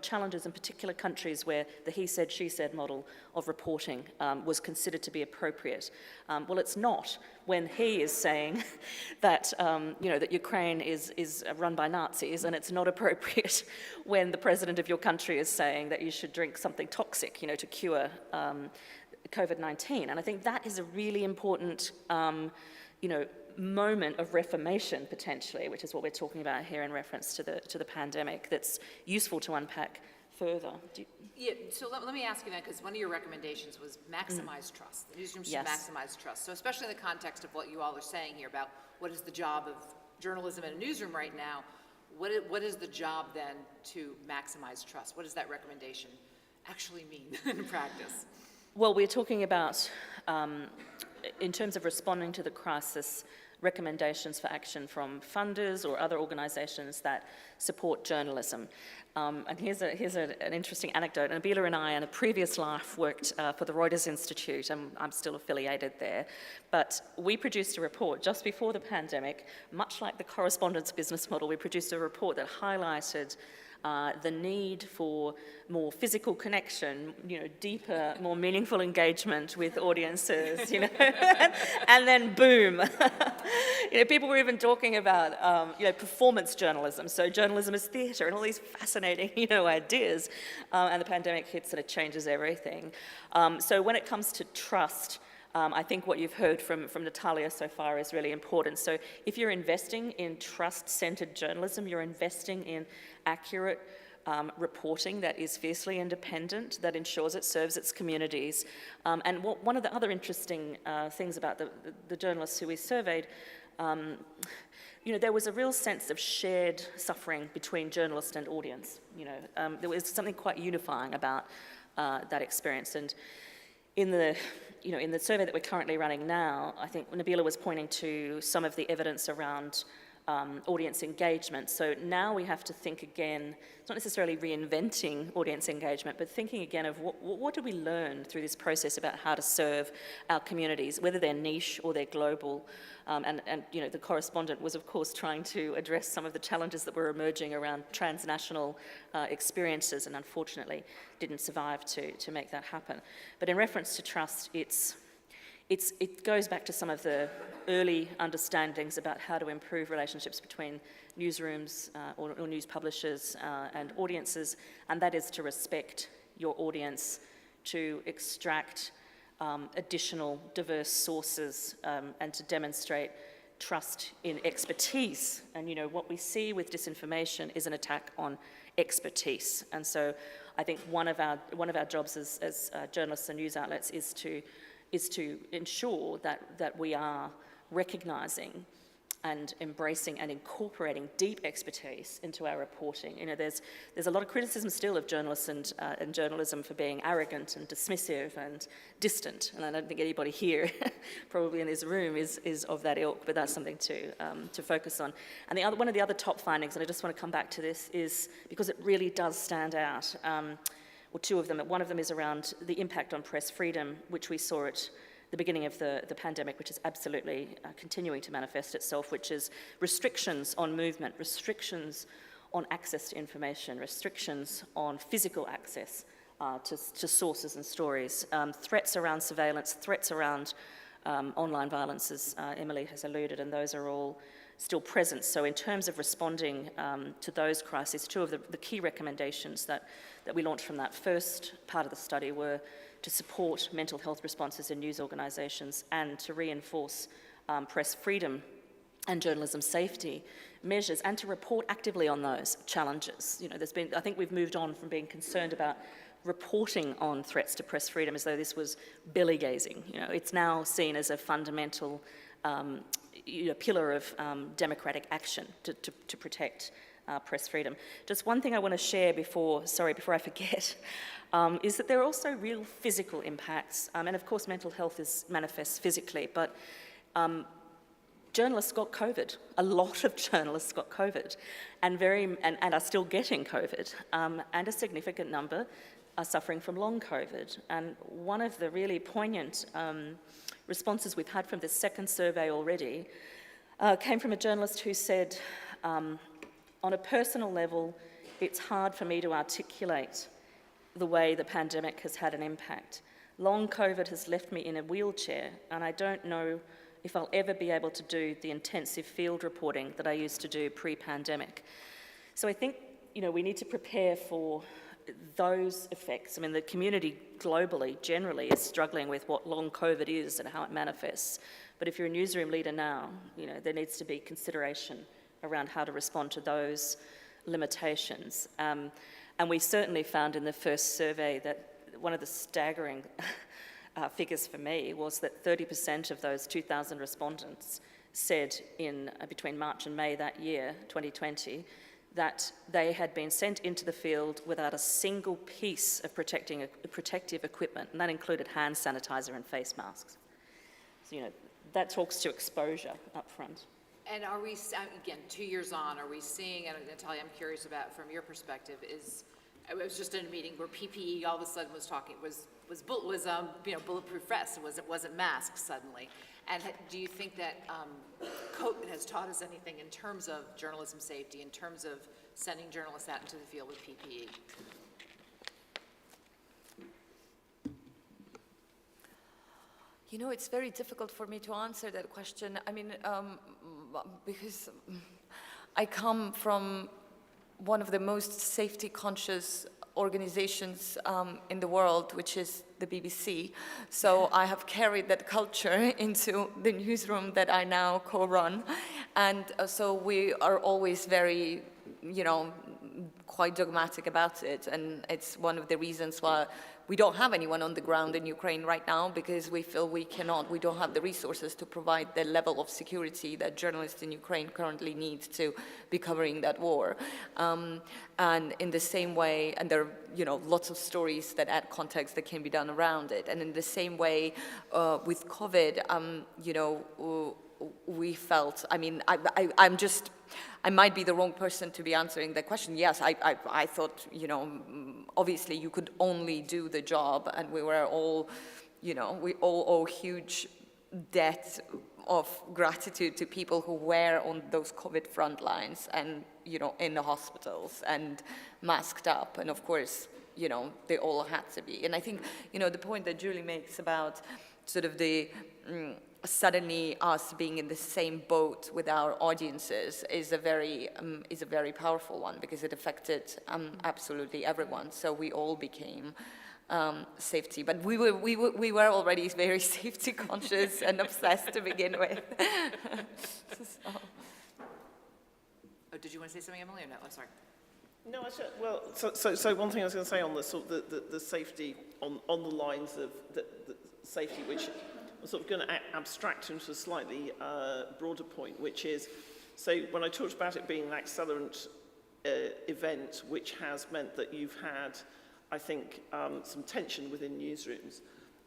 challenges in particular countries where the he said, she said model of reporting was considered to be appropriate. Well, it's not when he is saying that, that Ukraine is run by Nazis, and it's not appropriate when the president of your country is saying that you should drink something toxic, to cure COVID-19. And I think that is a really important, moment of reformation, potentially, which is what we're talking about here in reference to the pandemic, that's useful to unpack further. Yeah, so let me ask you that, because one of your recommendations was maximize trust. The newsroom should maximize trust. So especially in the context of what you all are saying here about what is the job of journalism in a newsroom right now, what is the job then to maximize trust? What does that recommendation actually mean in practice? Well, we're talking about, in terms of responding to the crisis, recommendations for action from funders or other organisations that support journalism. And here's an interesting anecdote. Nabila and I, in a previous life, worked for the Reuters Institute, and I'm still affiliated there. But we produced a report just before the pandemic, much like the correspondence business model. We produced a report that highlighted the need for more physical connection, deeper, more meaningful engagement with audiences, and then boom. People were even talking about, performance journalism, so journalism as theatre, and all these fascinating, ideas, and the pandemic hits and it changes everything. So when it comes to trust, I think what you've heard from Natalia so far is really important. So if you're investing in trust-centered journalism, you're investing in accurate reporting that is fiercely independent, that ensures it serves its communities. And one of the other interesting things about the journalists who we surveyed, there was a real sense of shared suffering between journalist and audience. There was something quite unifying about that experience. And in the survey that we're currently running now, I think Nabila was pointing to some of the evidence around audience engagement. So now we have to think again, it's not necessarily reinventing audience engagement, but thinking again of what do we learn through this process about how to serve our communities, whether they're niche or they're global. And the correspondent was, of course, trying to address some of the challenges that were emerging around transnational experiences, and unfortunately didn't survive to make that happen. But in reference to trust, it goes back to some of the early understandings about how to improve relationships between newsrooms or news publishers and audiences, and that is to respect your audience, to extract additional diverse sources and to demonstrate trust in expertise. And what we see with disinformation is an attack on expertise. And so I think one of our jobs as journalists and news outlets is to ensure that we are recognising and embracing and incorporating deep expertise into our reporting. There's a lot of criticism still of journalists and journalism for being arrogant and dismissive and distant, and I don't think anybody here, probably in this room, is of that ilk. But that's something to focus on. And one of the other top findings, and I just want to come back to this, is because it really does stand out. Or two of them. One of them is around the impact on press freedom, which we saw at the beginning of the pandemic, which is absolutely continuing to manifest itself, which is restrictions on movement, restrictions on access to information, restrictions on physical access to sources and stories, threats around surveillance, threats around online violence, as Emily has alluded, and those are all still present. So in terms of responding to those crises, two of the key recommendations that we launched from that first part of the study were to support mental health responses in news organisations and to reinforce press freedom and journalism safety measures, and to report actively on those challenges. I think we've moved on from being concerned about reporting on threats to press freedom as though this was belly gazing. It's now seen as a fundamental pillar of democratic action to protect press freedom. Just one thing I want to share before I forget, is that there are also real physical impacts, and of course mental health manifests physically, but journalists got COVID. A lot of journalists got COVID and are still getting COVID, and a significant number are suffering from long COVID. And one of the really poignant responses we've had from this second survey already came from a journalist who said, on a personal level, it's hard for me to articulate the way the pandemic has had an impact. Long COVID has left me in a wheelchair, and I don't know if I'll ever be able to do the intensive field reporting that I used to do pre-pandemic. So I think, we need to prepare for those effects. I mean, the community globally, generally, is struggling with what long COVID is and how it manifests. But if you're a newsroom leader now, there needs to be consideration around how to respond to those limitations. And we certainly found in the first survey that one of the staggering figures for me was that 30% of those 2,000 respondents said between March and May that year, 2020, that they had been sent into the field without a single piece of protective equipment, and that included hand sanitizer and face masks. So, that talks to exposure up front. And are we, again, 2 years on, are we seeing, and Natalia, I'm curious about from your perspective, I was just in a meeting where PPE all of a sudden was bulletproof vests, it wasn't masks suddenly. And do you think that COVID has taught us anything in terms of journalism safety, in terms of sending journalists out into the field with PPE? It's very difficult for me to answer that question. I mean, because I come from one of the most safety-conscious organizations in the world, which is the BBC. So I have carried that culture into the newsroom that I now co-run. And so we are always very, quite dogmatic about it. And it's one of the reasons why we don't have anyone on the ground in Ukraine right now, because we feel we don't have the resources to provide the level of security that journalists in Ukraine currently need to be covering that war. And in the same way, and there are, lots of stories that add context that can be done around it. And in the same way, with COVID, we felt, I might be the wrong person to be answering that question. Yes, I thought, obviously you could only do the job, and we were all, we all owe huge debt of gratitude to people who were on those COVID front lines and, in the hospitals and masked up. And of course, they all had to be. And I think, the point that Julie makes about sort of the suddenly us being in the same boat with our audiences is a very powerful one, because it affected absolutely everyone. So we all became safety, but we were already very safety conscious and obsessed to begin with. So. Oh, did you want to say something, Emily? Or no, I'm sorry. No, so one thing I was going to say on the sort of the safety on the lines of the safety, which I'm sort of going to abstract into a slightly broader point, which is, so when I talked about it being an accelerant event, which has meant that you've had, I think, some tension within newsrooms,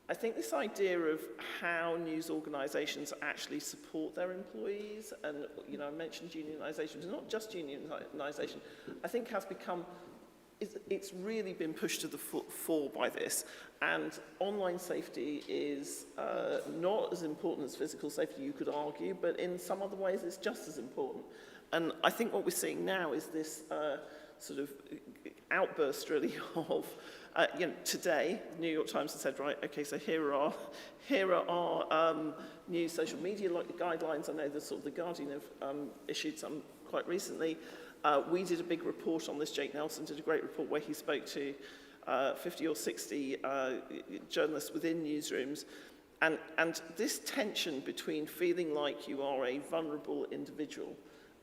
I think this idea of how news organisations actually support their employees, and I mentioned unionisation, it's not just unionisation, I think has become, it's really been pushed to the fore by this. And online safety is not as important as physical safety, you could argue, but in some other ways it's just as important. And I think what we're seeing now is this sort of outburst, really, of, today, New York Times has said, right, okay, so here are our new social media guidelines. I know the Guardian have issued some quite recently. We did a big report on this. Jake Nelson did a great report where he spoke to 50 or 60 journalists within newsrooms. And this tension between feeling like you are a vulnerable individual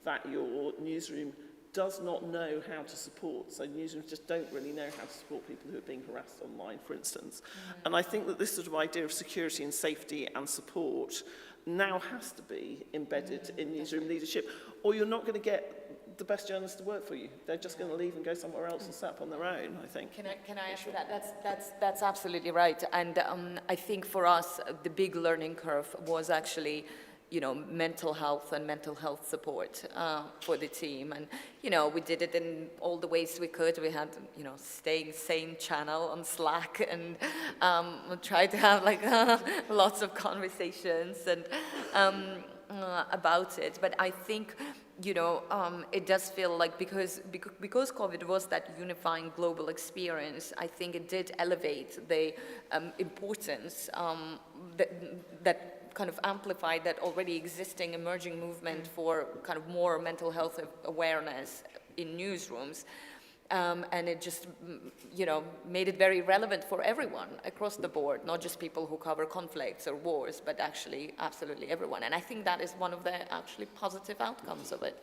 that your newsroom does not know how to support. So newsrooms just don't really know how to support people who are being harassed online, for instance. Mm-hmm. And I think that this sort of idea of security and safety and support now has to be embedded in newsroom leadership, or you're not going to get the best journalists to work for you. They're just going to leave and go somewhere else and set up on their own, I think. Can I answer that? That's absolutely right. And I think for us, the big learning curve was actually mental health and mental health support for the team. And, we did it in all the ways we could. We had, staying sane channel on Slack, and tried to have like lots of conversations and about it. But I think, it does feel like because COVID was that unifying global experience, I think it did elevate the importance that kind of amplified that already existing emerging movement for kind of more mental health awareness in newsrooms. And it just, made it very relevant for everyone across the board, not just people who cover conflicts or wars, but actually absolutely everyone. And I think that is one of the actually positive outcomes of it.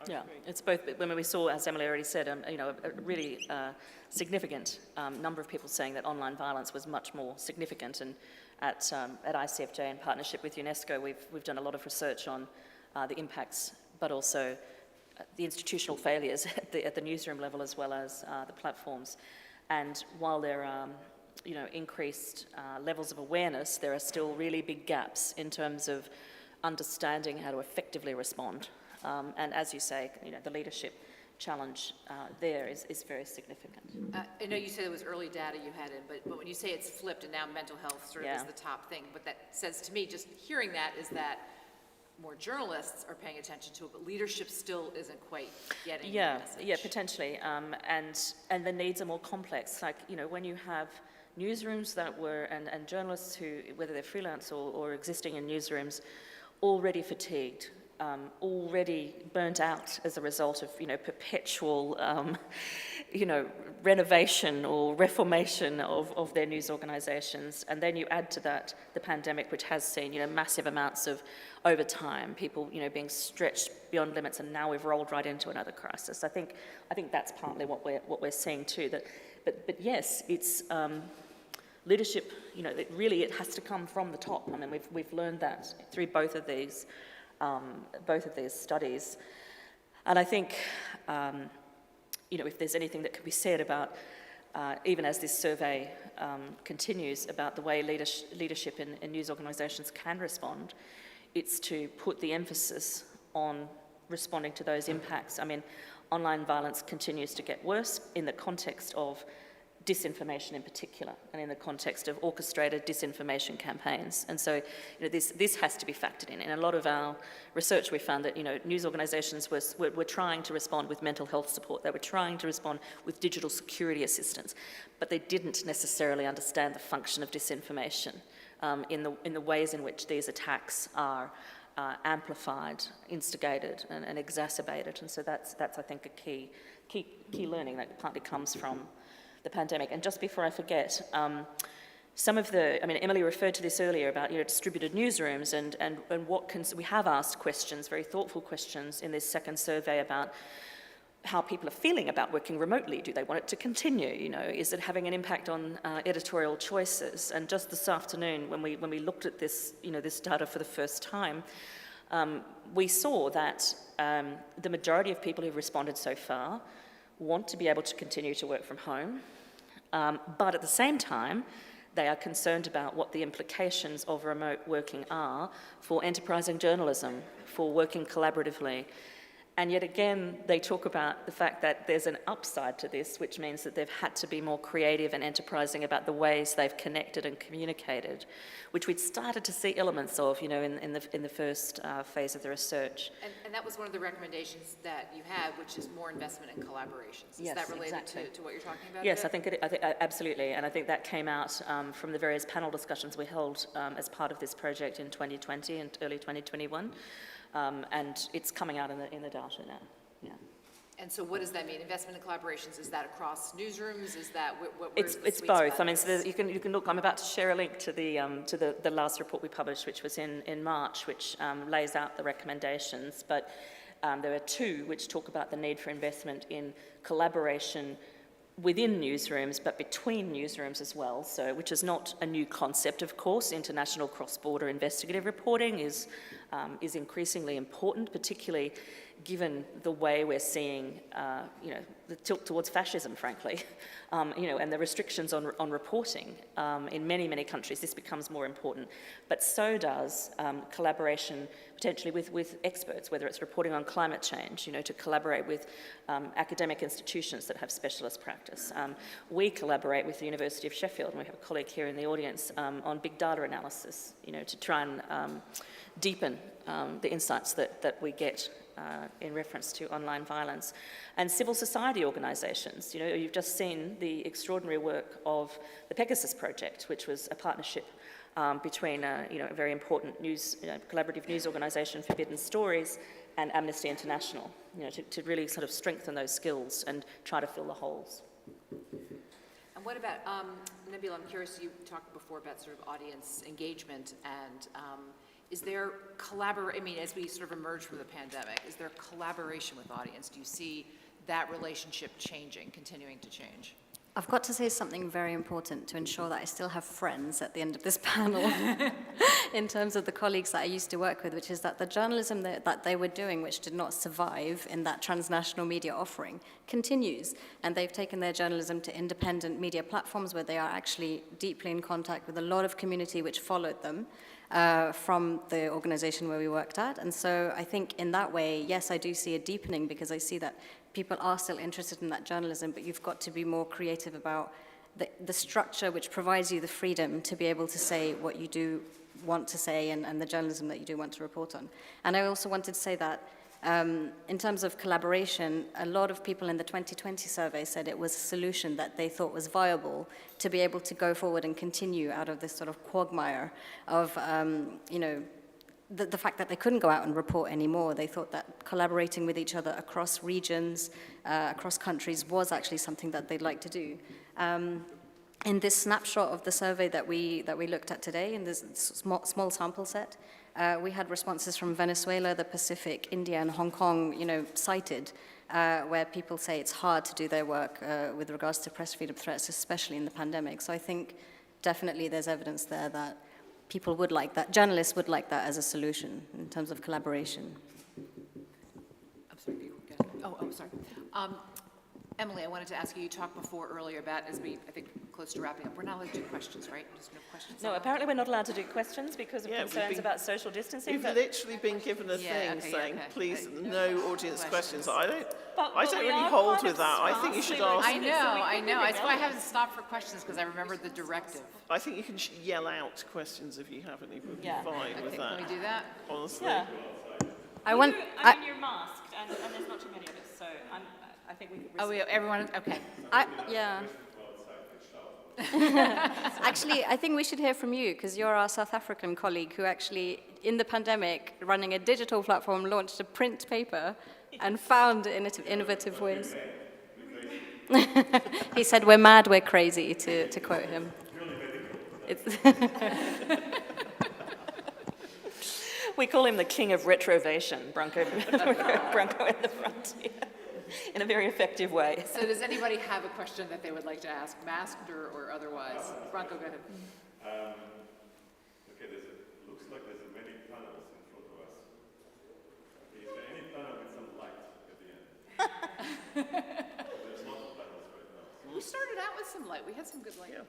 Yeah, it's both. When we saw, as Emily already said, a really significant number of people saying that online violence was much more significant. And at ICFJ, in partnership with UNESCO, we've done a lot of research on the impacts, but also the institutional failures at the newsroom level, as well as the platforms. And while there are increased levels of awareness, there are still really big gaps in terms of understanding how to effectively respond. And as you say, the leadership challenge there is very significant. I know you said it was early data you had in, but when you say it's flipped and now mental health sort of is the top thing, what that says to me, just hearing that, is that more journalists are paying attention to it, but leadership still isn't quite getting the message. Yeah, potentially. And the needs are more complex. Like, when you have newsrooms that were, and journalists who, whether they're freelance or existing in newsrooms, already fatigued, already burnt out as a result of, perpetual, renovation or reformation of their news organizations. And then you add to that the pandemic, which has seen, massive amounts of overtime, people, being stretched beyond limits, and now we've rolled right into another crisis. I think that's partly what we're seeing too. But yes, it's leadership. It has to come from the top. I mean, we've learned that through both of these studies, and I think if there's anything that can be said about even as this survey continues about the way leadership in news organisations can respond, it's to put the emphasis on responding to those impacts. I mean, online violence continues to get worse in the context of disinformation in particular, and in the context of orchestrated disinformation campaigns. And so, this has to be factored in. In a lot of our research, we found that, news organisations were trying to respond with mental health support. They were trying to respond with digital security assistance, but they didn't necessarily understand the function of disinformation in the ways in which these attacks are amplified, instigated, and exacerbated. And so that's I think a key learning that partly comes from the pandemic. And just before I forget, Emily referred to this earlier about distributed newsrooms and we have asked questions, very thoughtful questions in this second survey about how people are feeling about working remotely. Do they want it to continue? Is it having an impact on editorial choices? And just this afternoon, when we looked at this, this data for the first time, we saw that the majority of people who've responded so far want to be able to continue to work from home, but at the same time, they are concerned about what the implications of remote working are for enterprising journalism, for working collaboratively. And yet again, they talk about the fact that there's an upside to this, which means that they've had to be more creative and enterprising about the ways they've connected and communicated, which we'd started to see elements of, in the first phase of the research. And that was one of the recommendations that you had, which is more investment in collaborations. Is that related to what you're talking about? Yes, I think absolutely, and I think that came out from the various panel discussions we held as part of this project in 2020 and early 2021. And it's coming out in the data now. Yeah. And so, what does that mean? Investment in collaborations, is that across newsrooms? Is that it's both. I mean, so you can look. I'm about to share a link to the last report we published, which was in March, which lays out the recommendations. But there are two which talk about the need for investment in collaboration within newsrooms, but between newsrooms as well, so which is not a new concept, of course. International cross-border investigative reporting is is increasingly important, particularly given the way we're seeing, the tilt towards fascism, frankly, and the restrictions on reporting. In many, many countries, this becomes more important. But so does collaboration potentially with experts, whether it's reporting on climate change, to collaborate with academic institutions that have specialist practice. We collaborate with the University of Sheffield, and we have a colleague here in the audience, on big data analysis, to try and deepen the insights that we get in reference to online violence. And civil society organisations, you've just seen the extraordinary work of the Pegasus Project, which was a partnership between a very important collaborative news organisation, Forbidden Stories, and Amnesty International, to really sort of strengthen those skills and try to fill the holes. And what about, Nabila, I'm curious, you talked before about sort of audience engagement, and is there as we sort of emerge from the pandemic, is there collaboration with audience? Do you see that relationship continuing to change? I've got to say something very important to ensure that I still have friends at the end of this panel in terms of the colleagues that I used to work with, which is that the journalism that they were doing, which did not survive in that transnational media offering, continues. And they've taken their journalism to independent media platforms where they are actually deeply in contact with a lot of community which followed them from the organization where we worked at. And so I think in that way, yes, I do see a deepening, because I see that people are still interested in that journalism, but you've got to be more creative about the structure which provides you the freedom to be able to say what you do want to say, and the journalism that you do want to report on. And I also wanted to say that in terms of collaboration, a lot of people in the 2020 survey said it was a solution that they thought was viable to be able to go forward and continue out of this sort of quagmire of, the fact that they couldn't go out and report anymore. They thought that collaborating with each other across regions, across countries, was actually something that they'd like to do. In this snapshot of the survey that we looked at today, in this small sample set, we had responses from Venezuela, the Pacific, India, and Hong Kong, cited, where people say it's hard to do their work with regards to press freedom threats, especially in the pandemic. So I think definitely there's evidence there that people would like that, journalists would like that as a solution in terms of collaboration. I'm sorry, sorry. Emily, I wanted to ask you, you talked earlier about, as I think, close to wrapping up, we're not allowed to do questions, right? Just no questions. No, apparently we're not allowed to do questions because of concerns about social distancing. We've literally been given a thing saying, please, no audience questions. I don't really hold with that. I think you should ask. I know. That's why I haven't stopped for questions, because I remembered the directive. I think you can yell out questions if you have any. We'll be fine with that. Can we do that? Honestly. Yeah. I mean, you're masked, and there's not too many of us, so I think we could everyone, okay. Yeah. Actually, I think we should hear from you, because you're our South African colleague who actually, in the pandemic, running a digital platform, launched a print paper and found innovative ways. He said, "We're mad, we're crazy," to quote him. We call him the king of retrovation, Branko in the frontier, in a very effective way. So does anybody have a question that they would like to ask, masked or otherwise? Branko, go ahead. Okay, looks like there's many panels in front of us. Is there any panel with some light at the end? There's lots of panels right now. We started out with some light. We had some good light. Yeah.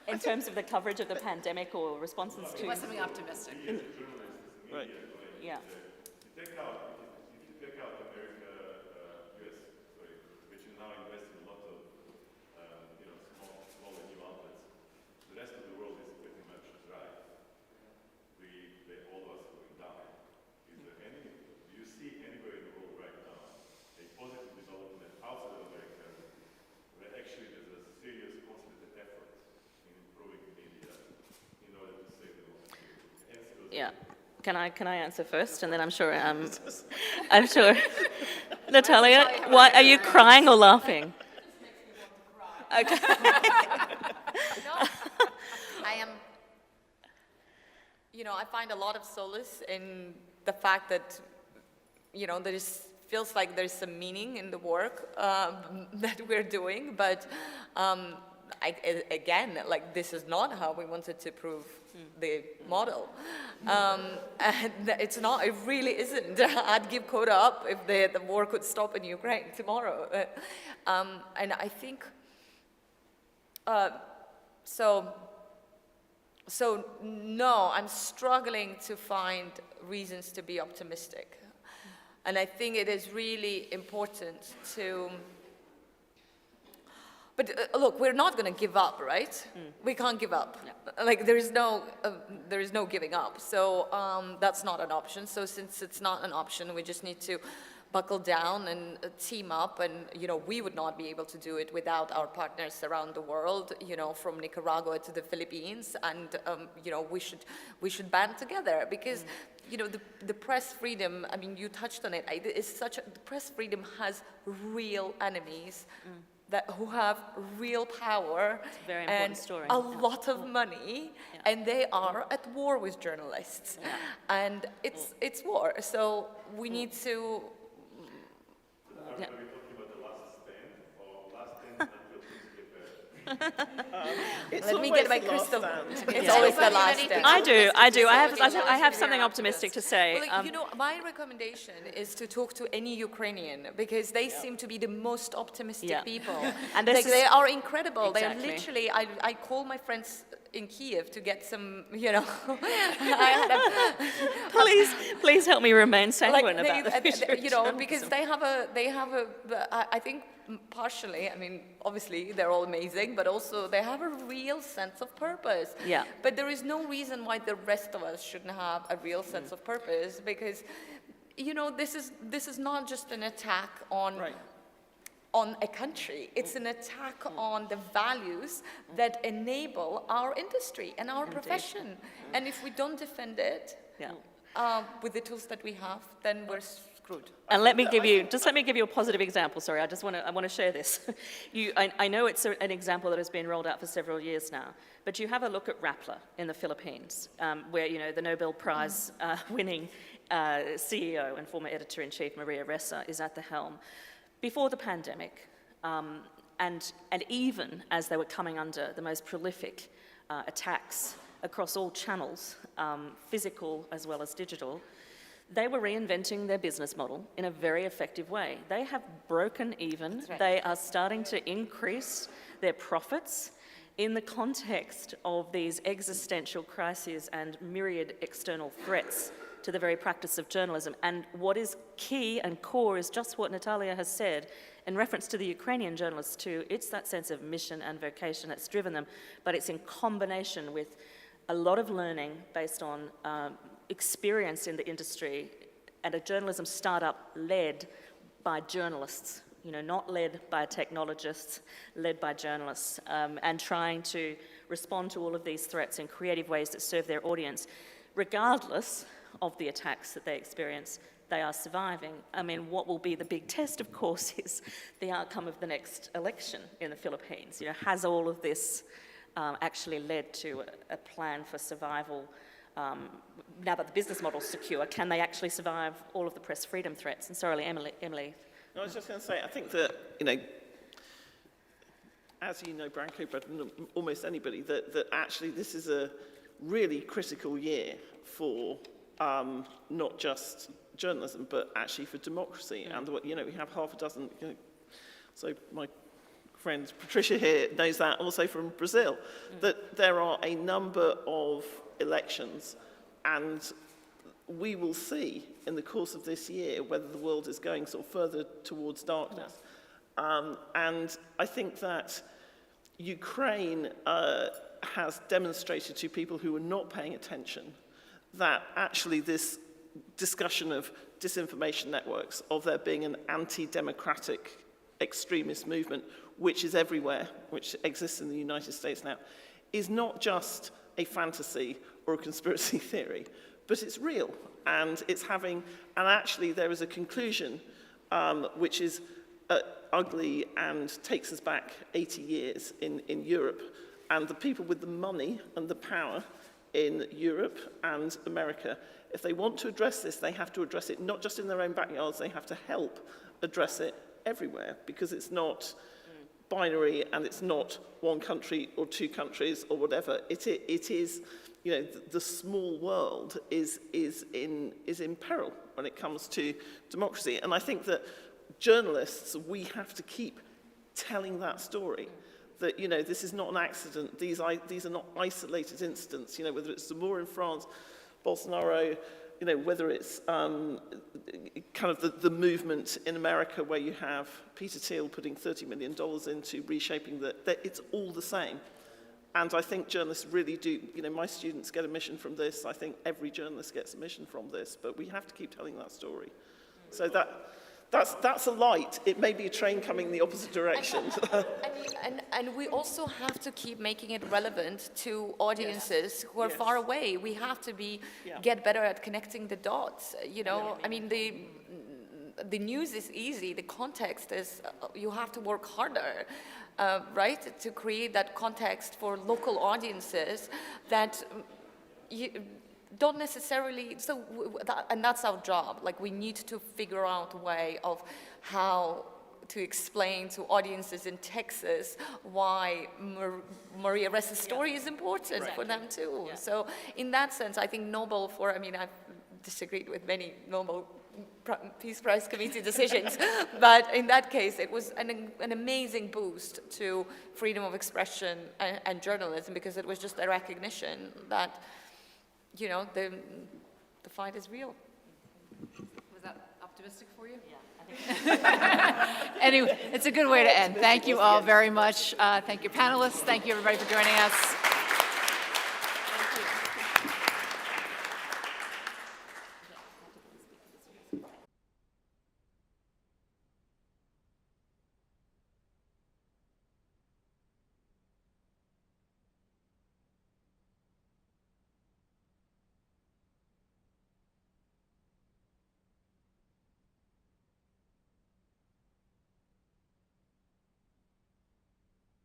In terms of the coverage of the pandemic or responses to... It was something optimistic. Right. Yeah. If you take out America, US, which is now investing a lot of, small and new outlets, the rest of the world is pretty much dry. All of us will die. Do you see anywhere in the world right now a positive development outside of America where actually there's a serious concerted effort in improving media in order to save the world? Yeah. Can I answer first, and then I'm sure Natalia, why are you crying or laughing? Okay. No, I am, I find a lot of solace in the fact that, feels like there's some meaning in the work that we're doing, but again, like, this is not how we wanted to prove the model. And it's not, it really isn't. I'd give Coda up if the war could stop in Ukraine tomorrow. And I think, so no, I'm struggling to find reasons to be optimistic. And I think it is really important to, but look, we're not going to give up, right? We can't give up. No. Like, there is no giving up. So that's not an option. So since it's not an option, we just need to buckle down and team up. And, you know, we would not be able to do it without our partners around the world, you know, from Nicaragua to the Philippines. And, you know, we should band together because, you know, the press freedom, I mean, you touched on it, the press freedom has real enemies. Who have real power and a lot of money, and they are at war with journalists, and it's war. So we need to. Are we talking about the last stand or last stand until things get better? Let me get my crystal. It's always the last stand. I do. I have something optimistic to say. Well, you know, my recommendation is to talk to any Ukrainian because they seem to be the most optimistic people. And like, they are incredible. Exactly. They are literally. I call my friends in Kiev to get some, you know. Please help me remain sanguine like about the future. You know, because they have a. I think partially. I mean, obviously they're all amazing, but also they have a real sense of purpose. Yeah. But there is no reason why the rest of us shouldn't have a real sense of purpose because, you know, this is not just an attack on. Right. On a country. It's an attack on the values that enable our industry and our profession. And if we don't defend it with the tools that we have, then we're screwed. And let me give you a positive example. Sorry, I want to share this. I know it's an example that has been rolled out for several years now, but you have a look at Rappler in the Philippines, where, you know, the Nobel Prize winning CEO and former editor-in-chief Maria Ressa is at the helm. Before the pandemic, and even as they were coming under the most prolific attacks across all channels, physical as well as digital, they were reinventing their business model in a very effective way. They have broken even. Right. They are starting to increase their profits in the context of these existential crises and myriad external threats to the very practice of journalism. And what is key and core is just what Natalia has said in reference to the Ukrainian journalists too. It's that sense of mission and vocation that's driven them, but it's in combination with a lot of learning based on experience in the industry and a journalism startup led by journalists, you know, not led by technologists, led by journalists, and trying to respond to all of these threats in creative ways that serve their audience, regardless of the attacks that they experience. They are surviving. I mean, what will be the big test, of course, is the outcome of the next election in the Philippines. You know, has all of this actually led to a plan for survival? Now that the business model's secure, can they actually survive all of the press freedom threats? And sorry, Emily. No, I was just going to say, I think that, you know, as you know, Branko, but almost anybody, that actually this is a really critical year for not just journalism, but actually for democracy. And, you know, we have half a dozen, you know, so my friend Patricia here knows that also from Brazil, that there are a number of elections, and we will see in the course of this year whether the world is going sort of further towards darkness. And I think that Ukraine has demonstrated to people who are not paying attention that actually this discussion of disinformation networks, of there being an anti-democratic extremist movement, which is everywhere, which exists in the United States now, is not just a fantasy or a conspiracy theory, but it's real, and it's having, and actually there is a conclusion which is ugly and takes us back 80 years in Europe, and the people with the money and the power in Europe and America, if they want to address this, they have to address it not just in their own backyards, they have to help address it everywhere, because it's not binary and it's not one country or two countries or whatever. It is, you know, the small world is in peril when it comes to democracy. And I think that journalists, we have to keep telling that story. That, you know, this is not an accident. These are not isolated incidents. You know, whether it's Zamora in France, Bolsonaro, you know, whether it's kind of the movement in America where you have Peter Thiel putting $30 million into reshaping it's all the same. And I think journalists really do, you know, my students get a mission from this. I think every journalist gets a mission from this, but we have to keep telling that story. So that's a light. It may be a train coming the opposite direction. And we also have to keep making it relevant to audiences who are far away. We have to get better at connecting the dots. You know, I mean, the news is easy. The context is, you have to work harder, right, to create that context for local audiences that don't necessarily, and that's our job. Like, we need to figure out a way of how to explain to audiences in Texas why Maria Ressa's story is important for them too. Yeah. So in that sense, I think Nobel I mean, I've disagreed with many Nobel Peace Prize Committee decisions, but in that case, it was an amazing boost to freedom of expression and journalism, because it was just a recognition that, you know, the fight is real. Was that optimistic for you? Yeah, I think. Anyway, it's a good way to end. Thank you all very much. Thank you, panelists. Thank you, everybody, for joining us.